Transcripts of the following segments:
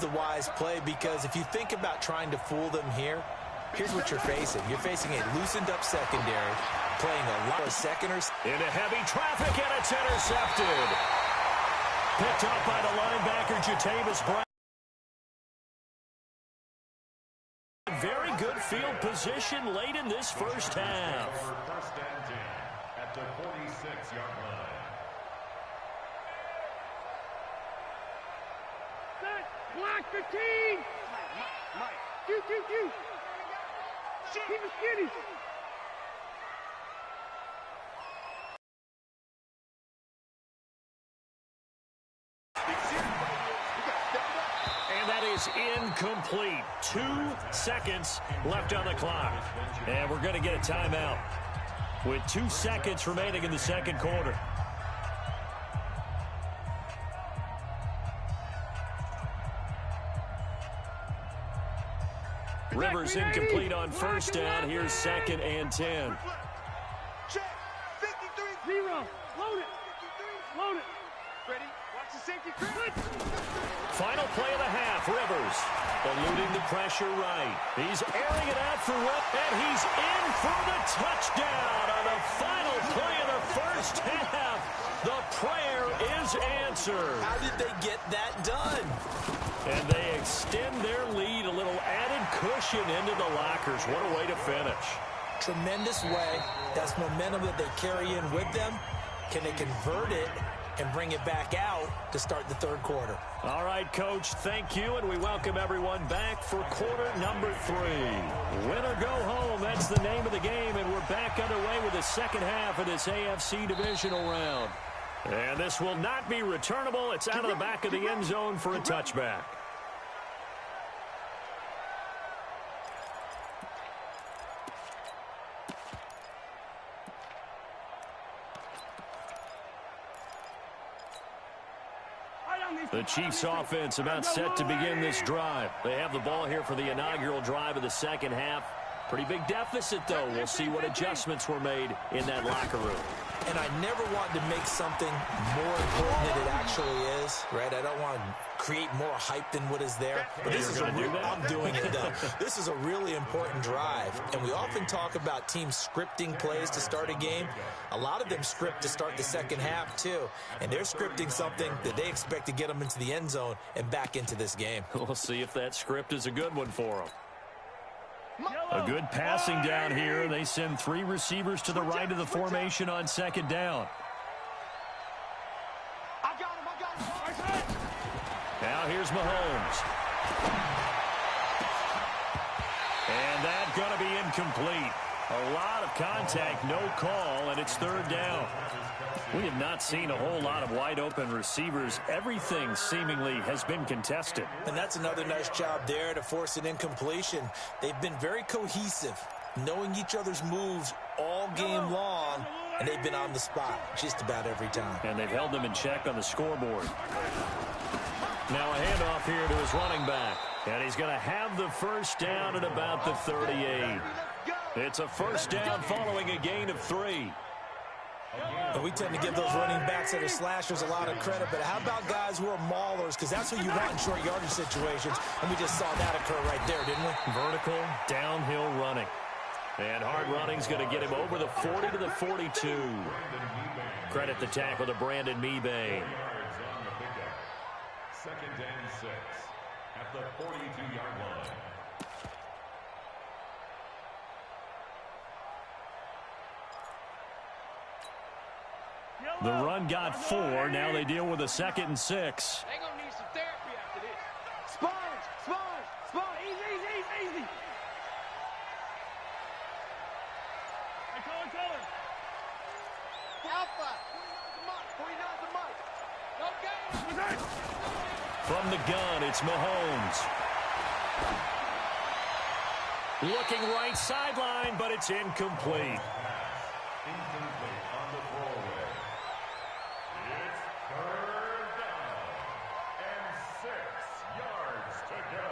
the wise play because if you think about trying to fool them here, here's what you're facing. You're facing a loosened-up secondary, playing a lot of seconders. Into heavy traffic, and it's intercepted. Picked up by the linebacker, Jatavis Brown. Very good field position late in this first half. First and 10 at the 46-yard line. Block 15! Mike. Shoot. Keep it skinny. And that is incomplete. 2 seconds left on the clock. And we're going to get a timeout with 2 seconds remaining in the second quarter. Rivers incomplete on first down. Here's 2nd and 10. Check. 53. 0. Load it. Ready? Watch the safety. Final play of the half. Rivers eluding the pressure right. He's airing it out for what? And he's in for the touchdown on the final play of the first half. The prayer is answered. How did they get that done? And they extend their lead, a little added cushion into the lockers. What a way to finish. Tremendous way. That's momentum that they carry in with them. Can they convert it and bring it back out to start the third quarter? All right, Coach, thank you, and we welcome everyone back for quarter number 3. Win or go home, that's the name of the game, and we're back underway with the second half of this AFC divisional round. And this will not be returnable. It's out of the back of the end zone for a touchback. The Chiefs offense about set to begin this drive. They have the ball here for the inaugural drive of the second half. Pretty big deficit, though. We'll see what adjustments were made in that locker room. And I never want to make something more important than it actually is, right? I don't want to create more hype than what is there. But this is I'm doing it, though. This is a really important drive. And we often talk about teams scripting plays to start a game. A lot of them script to start the second half, too. And they're scripting something that they expect to get them into the end zone and back into this game. We'll see if that script is a good one for them. A good passing down here. They send 3 receivers to the right of the formation on second down. I got him. Now here's Mahomes. And that's going to be incomplete. A lot of contact, no call, and it's third down. We have not seen a whole lot of wide-open receivers. Everything seemingly has been contested. And that's another nice job there to force an incompletion. They've been very cohesive, knowing each other's moves all game long, and they've been on the spot just about every time. And they've held them in check on the scoreboard. Now a handoff here to his running back. And he's going to have the first down at about the 38. It's a first down following a gain of 3. And we tend to give those running backs that are slashers a lot of credit, but how about guys who are maulers? Because that's what you want in short yardage situations, and we just saw that occur right there, didn't we? Vertical, downhill running. And hard running's going to get him over the 40 to the 42. Credit the tackle to Brandon Mebane. 2nd and 6 at the 42-yard line. The run got 4. Now they deal with a 2nd and 6. They're going to need some therapy after this. Sponge. Easy. Hey, color. Alpha. 49's the mic. Okay. From the gun, it's Mahomes. Looking right sideline, but it's incomplete. Incomplete on the throwaway. It's third down and 6 yards to go.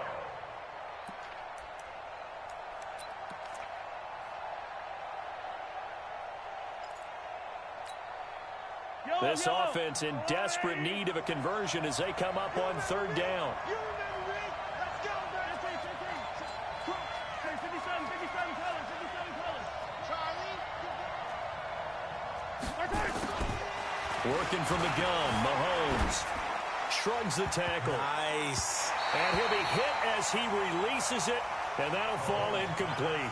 This offense in desperate need of a conversion as they come up on third down. You remember, Rick? Working from the gun, Mahomes shrugs the tackle. Nice. And he'll be hit as he releases it, and that'll fall incomplete.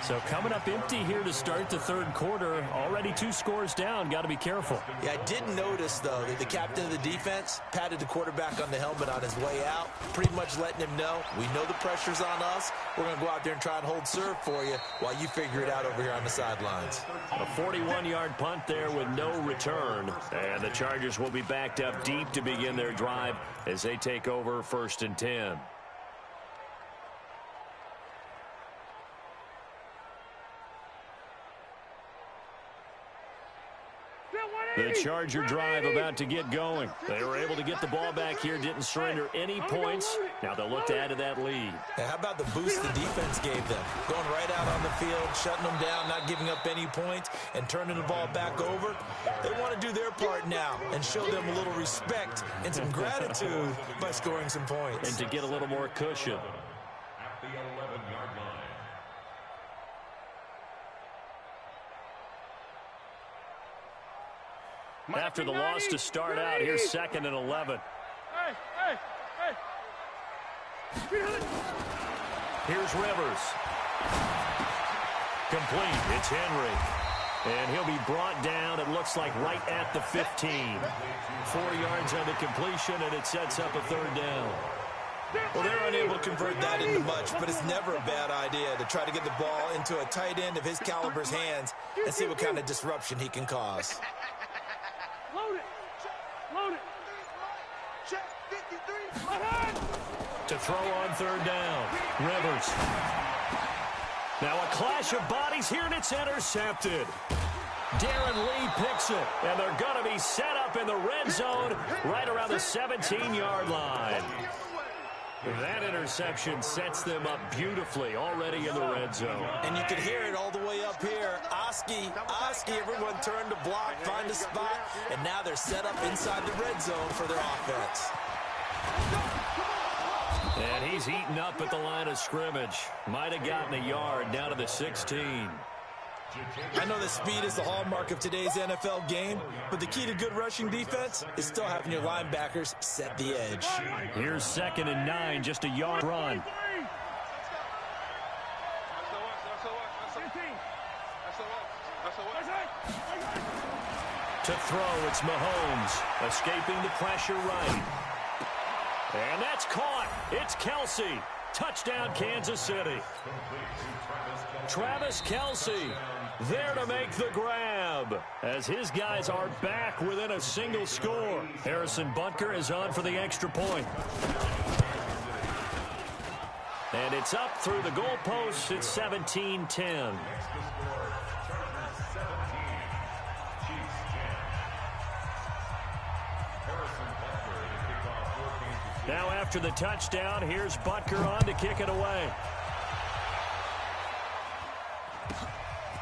So coming up empty here to start the third quarter. Already 2 scores down. Got to be careful. Yeah, I did notice, though, that the captain of the defense patted the quarterback on the helmet on his way out, pretty much letting him know, we know the pressure's on us. We're going to go out there and try and hold serve for you while you figure it out over here on the sidelines. A 41-yard punt there with no return. And the Chargers will be backed up deep to begin their drive as they take over 1st and 10. The Charger drive about to get going. They were able to get the ball back here, didn't surrender any points. Now they'll look to add to that lead. Yeah, how about the boost the defense gave them? Going right out on the field, shutting them down, not giving up any points, and turning the ball back over. They want to do their part now and show them a little respect and some gratitude by scoring some points. And to get a little more cushion. At the 11-yard line. After the loss to start out, here's 2nd and 11. Here's Rivers. Complete. It's Henry. And he'll be brought down, it looks like, right at the 15. 4 yards on the completion, and it sets up a 3rd down. Well, they're unable to convert that into much, but it's never a bad idea to try to get the ball into a tight end of his caliber's hands and see what kind of disruption he can cause. Load it. Load it. Check 53. To throw on 3rd down. Rivers. Now a clash of bodies here, and it's intercepted. Darren Lee picks it, and they're going to be set up in the red zone right around the 17-yard line. That interception sets them up beautifully already in the red zone. And you can hear it all the way up here. Oski, everyone turned to block, find a spot, and now they're set up inside the red zone for their offense. And he's eaten up at the line of scrimmage. Might have gotten a yard down to the 16. I know that speed is the hallmark of today's NFL game, but the key to good rushing defense is still having your linebackers set the edge. Here's 2nd and 9, just a yard run. To throw, it's Mahomes, escaping the pressure right. And that's caught. It's Kelsey. Touchdown, Kansas City. Travis Kelsey there to make the grab as his guys are back within a single score. Harrison Butker is on for the extra point. And it's up through the goalposts. It's 17-10. Now after the touchdown, here's Butker on to kick it away.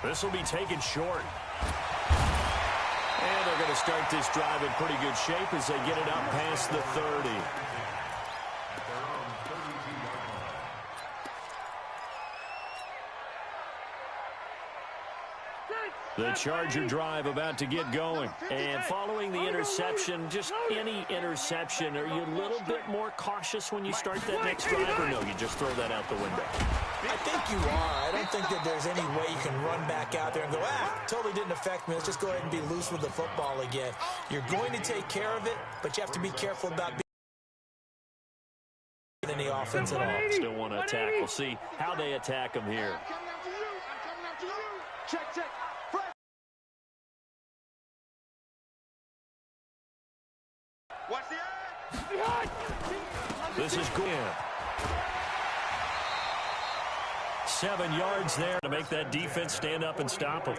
This will be taken short. And they're going to start this drive in pretty good shape as they get it up past the 30. The Charger drive about to get going. And following the interception, just any interception, are you a little bit more cautious when you start that next drive, or no, you just throw that out the window? I think you are. I don't think that there's any way you can run back out there and go, totally didn't affect me. Let's just go ahead and be loose with the football again. You're going to take care of it, but you have to be careful about being any offense at all. Still want to attack. We'll see how they attack them here. Check, check. Watch the eye. This is good. 7 yards there to make that defense stand up and stop them.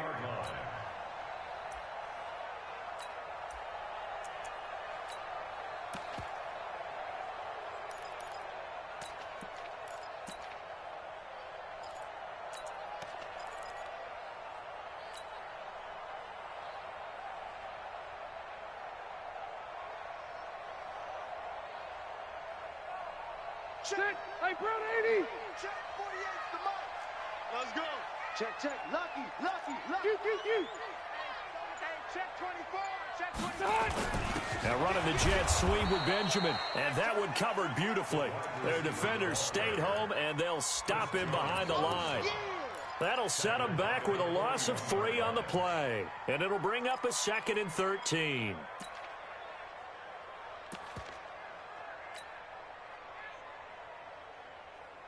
Check. Hey, Brown 80. Check 48's the mark. Let's go. Check, check. Lucky. Check 24. Check 24. Now running the jet sweep with Benjamin, and that one covered beautifully. Their defenders stayed home, and they'll stop him behind the line. That'll set them back with a loss of 3 on the play, and it'll bring up a 2nd and 13.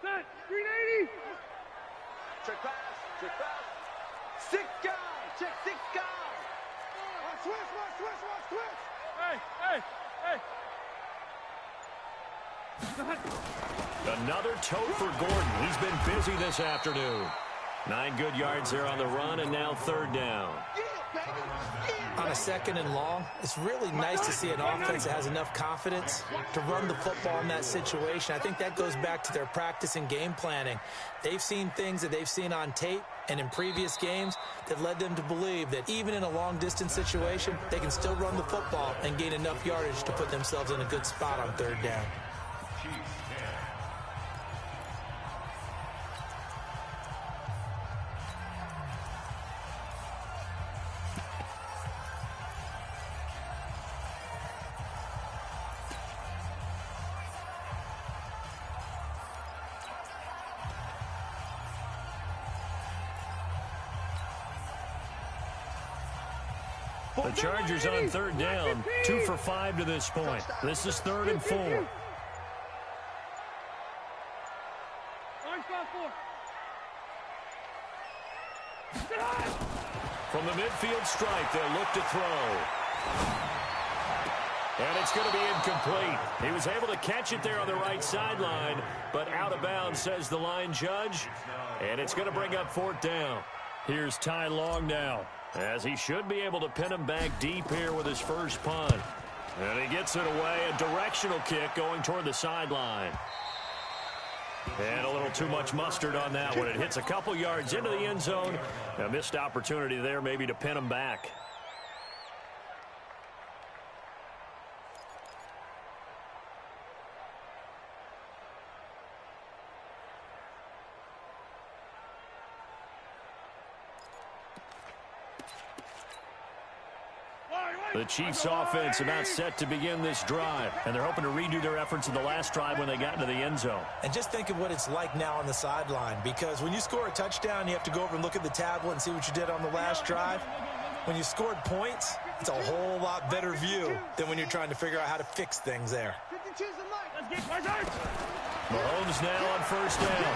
Set. 380. Check pass. Check pass. 6 guys. Check 6 guys. Switch. Hey. Another tote for Gordon. He's been busy this afternoon. 9 good yards there on the run, and now 3rd down. On a 2nd and long, it's really nice to see an offense that has enough confidence to run the football in that situation. I think that goes back to their practice and game planning. They've seen things that they've seen on tape and in previous games that led them to believe that even in a long-distance situation, they can still run the football and gain enough yardage to put themselves in a good spot on 3rd down. The Chargers on 3rd down, 2 for 5 to this point. This is 3rd and 4. From the midfield stripe, they'll look to throw. And it's going to be incomplete. He was able to catch it there on the right sideline, but out of bounds, says the line judge. And it's going to bring up 4th down. Here's Ty Long now, as he should be able to pin him back deep here with his first punt. And he gets it away, a directional kick going toward the sideline. And a little too much mustard on that one. It hits a couple yards into the end zone. A missed opportunity there maybe to pin him back. The Chiefs offense about set to begin this drive, and they're hoping to redo their efforts in the last drive when they got into the end zone. And just think of what it's like now on the sideline, because when you score a touchdown, you have to go over and look at the tablet and see what you did on the last drive. When you scored points, it's a whole lot better view than when you're trying to figure out how to fix things there. Mahomes now on 1st down.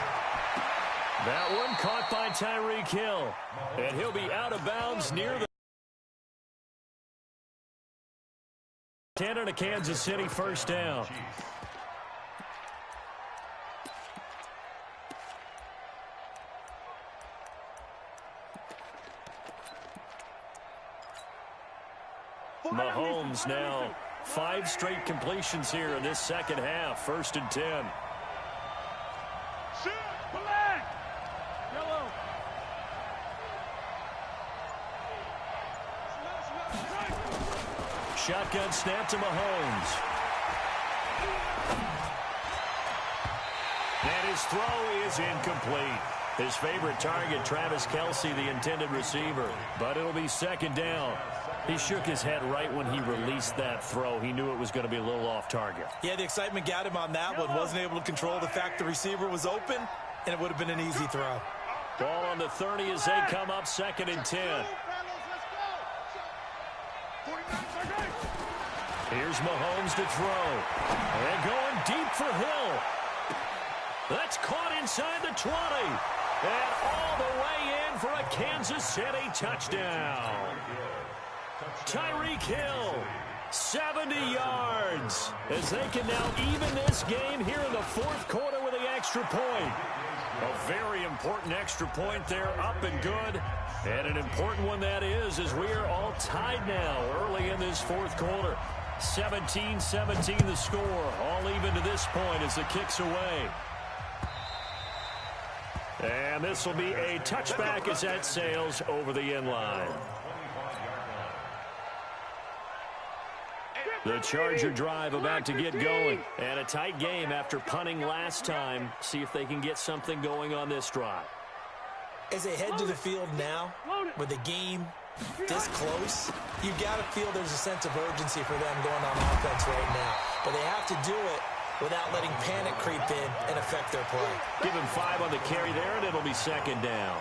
That one caught by Tyreek Hill, and he'll be out of bounds near the 10 to Kansas City, 1st down. Mahomes now 5 straight completions here in this second half. 1st and 10. Shotgun snap to Mahomes. And his throw is incomplete. His favorite target, Travis Kelce, the intended receiver. But it'll be 2nd down. He shook his head right when he released that throw. He knew it was going to be a little off target. Yeah, the excitement got him on that one. Wasn't able to control the fact the receiver was open, and it would have been an easy throw. Ball on the 30 as they come up 2nd and 10. Here's Mahomes to throw. And going deep for Hill. That's caught inside the 20. And all the way in for a Kansas City touchdown. Tyreek Hill, 70 yards, as they can now even this game here in the 4th quarter with the extra point. A very important extra point there, up and good. And an important one that is, as we are all tied now early in this 4th quarter. 17-17 the score, all even to this point as the kick's away. And this will be a touchback as that sails over the end line. The Charger drive about to get going. And a tight game after punting last time. See if they can get something going on this drive. As they head to the field now, with the game this close, you got to feel there's a sense of urgency for them going on offense right now. But they have to do it without letting panic creep in and affect their play. Give him 5 on the carry there, and it'll be second down.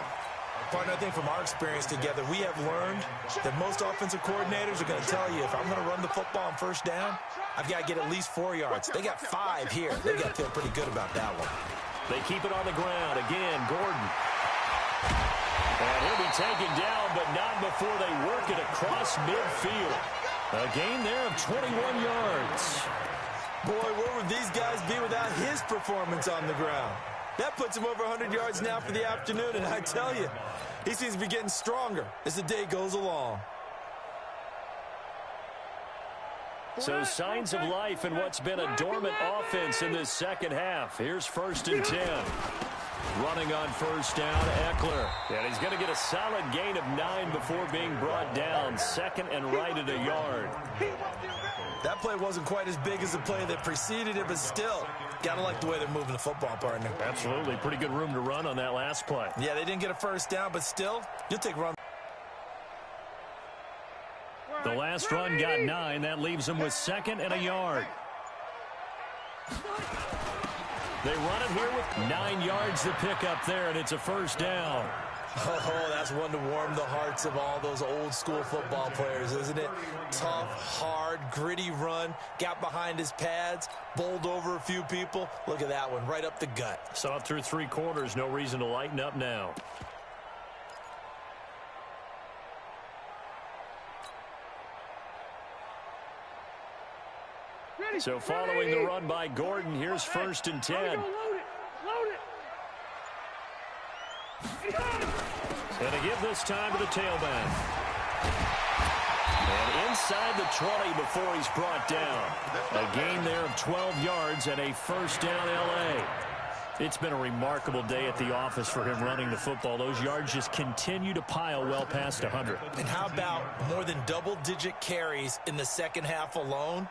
Partner, I think from our experience together, we have learned that most offensive coordinators are going to tell you, if I'm going to run the football on first down, I've got to get at least 4 yards. They got 5 here. They've got to feel pretty good about that one. They keep it on the ground. Again, Gordon. And he'll be taken down, but not before they work it across midfield. A gain there of 21 yards. Boy, where would these guys be without his performance on the ground? That puts him over 100 yards now for the afternoon, and I tell you, he seems to be getting stronger as the day goes along. So signs of life in what's been a dormant offense in this second half. Here's 1st and 10. Running on first down, Eckler. And he's going to get a solid gain of 9 before being brought down. 2nd and right at a yard. That play wasn't quite as big as the play that preceded it, but still, got to like the way they're moving the football, partner. Absolutely. Pretty good room to run on that last play. Yeah, they didn't get a first down, but still, you'll take a run. The last run got 9. That leaves them with 2nd and a yard. They run it here with 9 yards to pick up there, and it's a first down. Oh, that's one to warm the hearts of all those old-school football players, isn't it? Tough, hard, gritty run, got behind his pads, bowled over a few people. Look at that one, right up the gut. Saw it through 3 quarters, no reason to lighten up now. So following the run by Gordon, here's 1st and 10. Load it. And to give this time to the tailback. And inside the 20 before he's brought down. A gain there of 12 yards and a first down L.A. It's been a remarkable day at the office for him running the football. Those yards just continue to pile well past 100. And how about more than double-digit carries in the second half alone?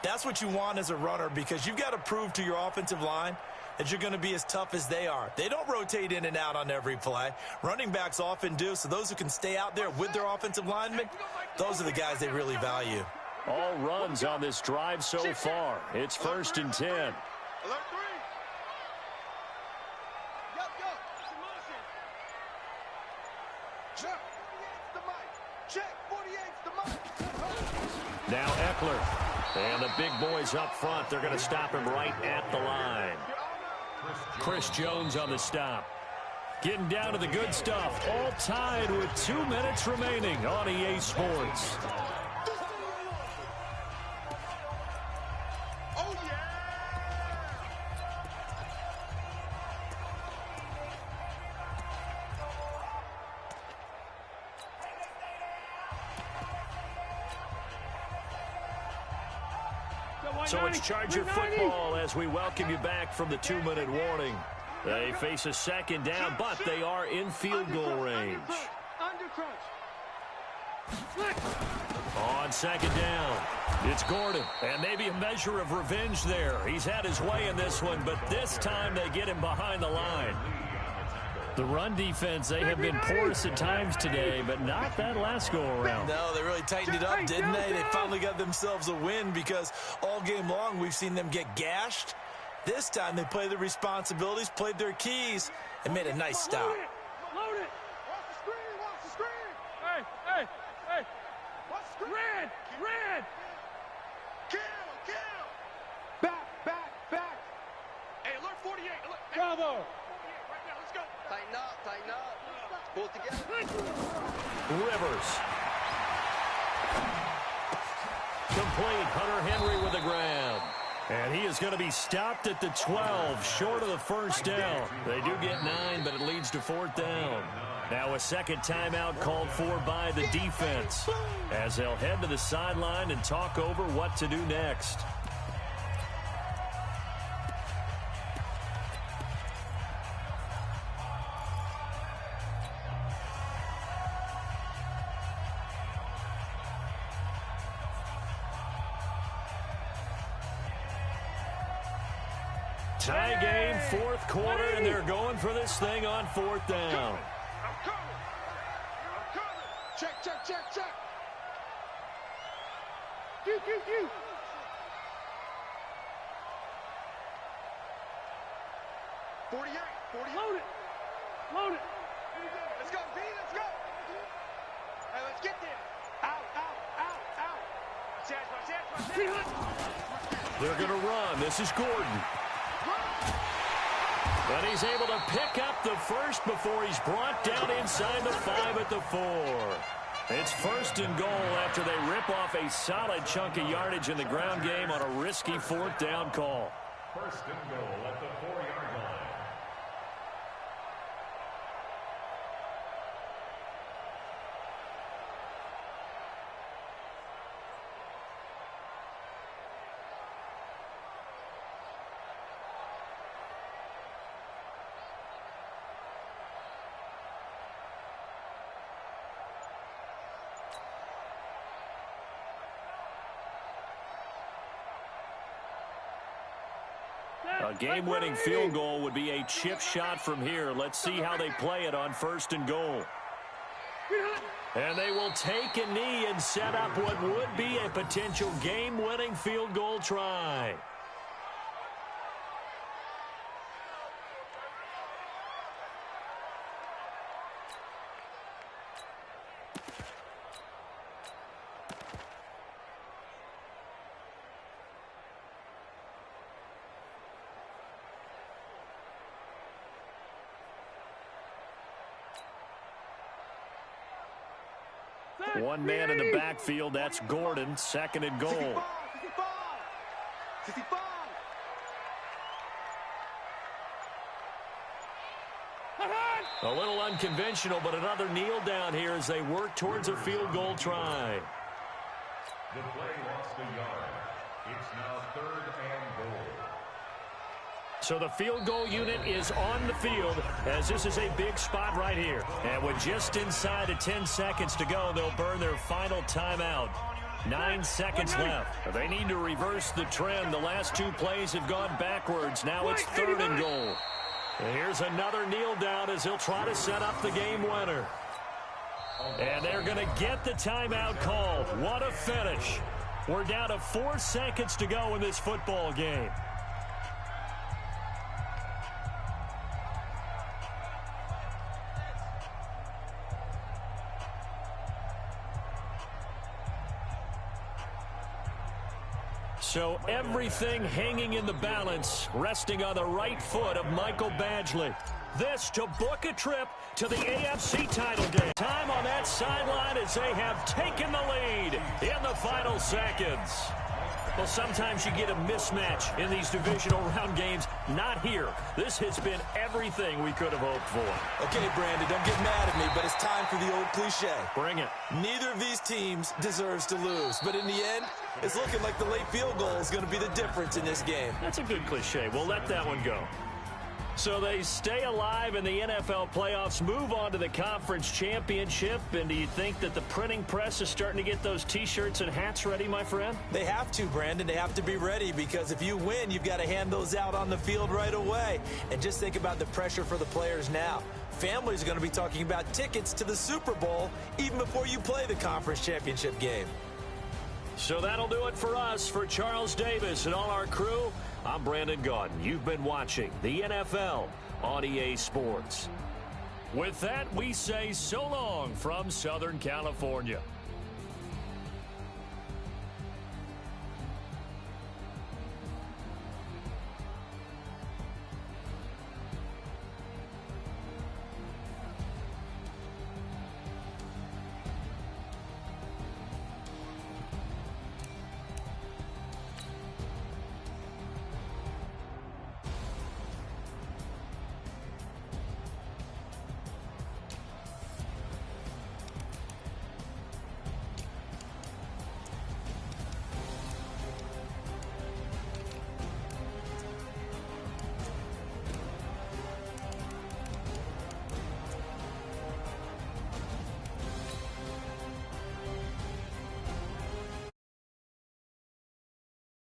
That's what you want as a runner, because you've got to prove to your offensive line that you're going to be as tough as they are. They don't rotate in and out on every play. Running backs often do, so those who can stay out there with their offensive linemen, those are the guys they really value. All runs on this drive so far. It's 1st and 10. Alert 3. Check. 48's the mic. Check. 48's the mic. Now Eckler. And the big boys up front, they're going to stop him right at the line. Chris Jones on the stop. Getting down to the good stuff. All tied with 2 minutes remaining on EA Sports. Oh, yeah. So it's Charger football as we welcome you back from the 2-minute warning. They face a second down, but they are in field goal range. On second down, it's Gordon. And maybe a measure of revenge there. He's had his way in this one, but this time they get him behind the line. The run defense, they have been porous at times today, but not that last go-around. No, they really tightened it up, didn't they? They finally got themselves a win, because all game long we've seen them get gashed. This time they played their responsibilities, played their keys, and made a nice stop. Load it. Watch the screen. Watch the screen. Hey. Watch the screen. Red. Kill. Back. Hey, alert 48. Alert. Bravo. Right now, let's go. Tighten up. Pull it together. Rivers. Complete. Hunter Henry with the grab. And he is going to be stopped at the 12, short of the first down. They do get 9, but it leads to 4th down. Now a second timeout called for by the defense, as they'll head to the sideline and talk over what to do next. Tie game, 4th quarter, and they're going for this thing on 4th down. I'm coming. Check, check, check, check. Q. 48. Load it. Let's go, B. Let's go. Hey, let's get there. Out. Watch out. They're going to run. This is Gordon. But he's able to pick up the first before he's brought down inside the 5 at the 4. It's 1st and goal after they rip off a solid chunk of yardage in the ground game on a risky 4th down call. 1st and goal at the 4-yard line. A game-winning field goal would be a chip shot from here. Let's see how they play it on 1st and goal. And they will take a knee and set up what would be a potential game-winning field goal try. One man in the backfield, that's Gordon, 2nd and goal. 65. A little unconventional, but another kneel down here as they work towards a field goal try. The play lost a yard. It's now 3rd and goal. So the field goal unit is on the field as this is a big spot right here. And with just inside of 10 seconds to go, they'll burn their final timeout. 9 seconds left. They need to reverse the trend. The last 2 plays have gone backwards. Now it's 3rd and goal. And here's another kneel down as he'll try to set up the game winner. And they're going to get the timeout called. What a finish. We're down to 4 seconds to go in this football game. So everything hanging in the balance, resting on the right foot of Michael Badgley. This to book a trip to the AFC title game. Time on that sideline as they have taken the lead in the final seconds. Well, sometimes you get a mismatch in these divisional round games. Not here. This has been everything we could have hoped for. Okay, Brandon, don't get mad at me, but it's time for the old cliche. Bring it. Neither of these teams deserves to lose, but in the end, it's looking like the late field goal is going to be the difference in this game. That's a good cliche. We'll let that one go. So they stay alive in the NFL playoffs, move on to the conference championship. And do you think that the printing press is starting to get those T-shirts and hats ready, my friend? They have to, Brandon. They have to be ready because if you win, you've got to hand those out on the field right away. And just think about the pressure for the players now. Families are going to be talking about tickets to the Super Bowl even before you play the conference championship game. So that'll do it for us. For Charles Davis and all our crew, I'm Brandon Gaudin. You've been watching the NFL on EA Sports. With that, we say so long from Southern California.